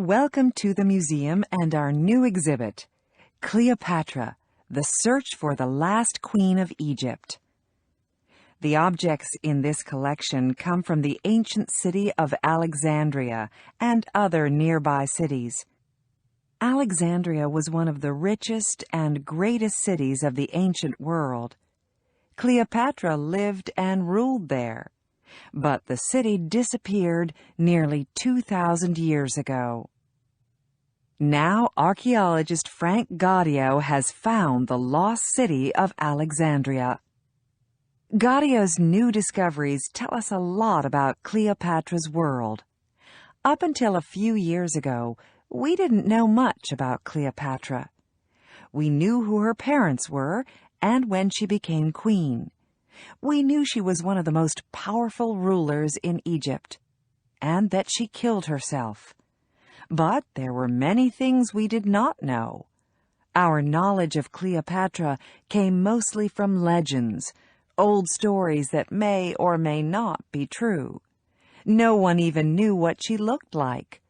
Welcome to the museum and our new exhibit, Cleopatra, the search for the last queen of Egypt. The objects in this collection come from the ancient city of Alexandria and other nearby cities. Alexandria was one of the richest and greatest cities of the ancient world. Cleopatra lived and ruled there, but the city disappeared nearly 2,000 years ago. Now archaeologist Frank Gaudio has found the lost city of Alexandria. Gaudio's new discoveries tell us a lot about Cleopatra's world. Up until a few years ago, we didn't know much about Cleopatra. We knew who her parents were and when she became queen. We knew she was one of the most powerful rulers in Egypt, and that she killed herself. But there were many things we did not know. Our knowledge of Cleopatra came mostly from legends, old stories that may or may not be true. No one even knew what she looked like.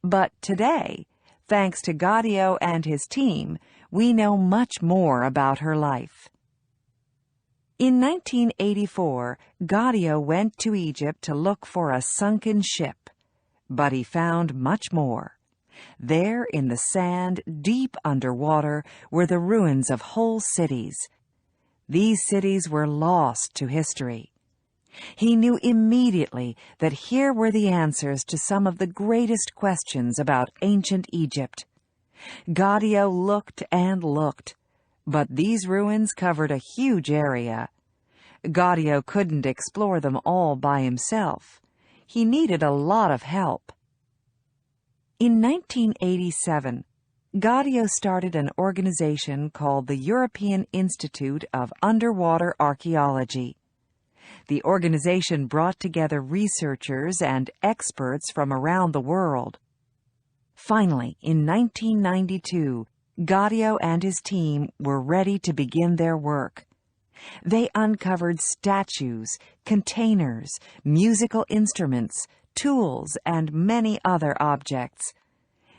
But today, thanks to Gaudio and his team, we know much more about her life. In 1984, Gaudio went to Egypt to look for a sunken ship, but he found much more. There in the sand, deep underwater, were the ruins of whole cities. These cities were lost to history. He knew immediately that here were the answers to some of the greatest questions about ancient Egypt. Gaudio looked and looked, but these ruins covered a huge area. Gaudio couldn't explore them all by himself. He needed a lot of help. In 1987, Gaudio started an organization called the European Institute of Underwater Archaeology. The organization brought together researchers and experts from around the world. Finally, in 1992, Gaudio and his team were ready to begin their work. They uncovered statues, containers, musical instruments, tools, and many other objects.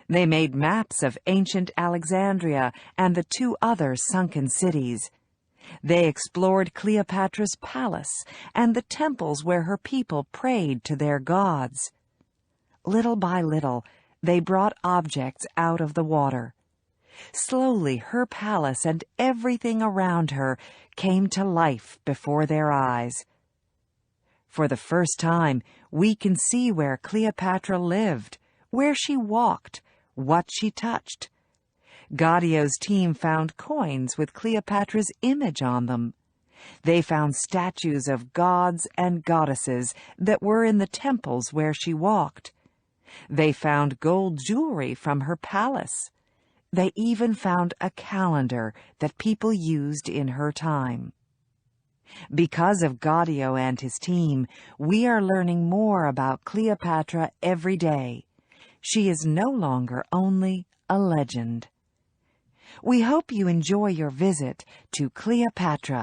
They made maps of ancient Alexandria and the two other sunken cities. They explored Cleopatra's palace and the temples where her people prayed to their gods. Little by little, they brought objects out of the water. Slowly, her palace and everything around her came to life before their eyes. For the first time, we can see where Cleopatra lived, where she walked, what she touched. Gaudio's team found coins with Cleopatra's image on them. They found statues of gods and goddesses that were in the temples where she walked. They found gold jewelry from her palace. They even found a calendar that people used in her time. Because of Gaudio and his team, we are learning more about Cleopatra every day. She is no longer only a legend. We hope you enjoy your visit to Cleopatra.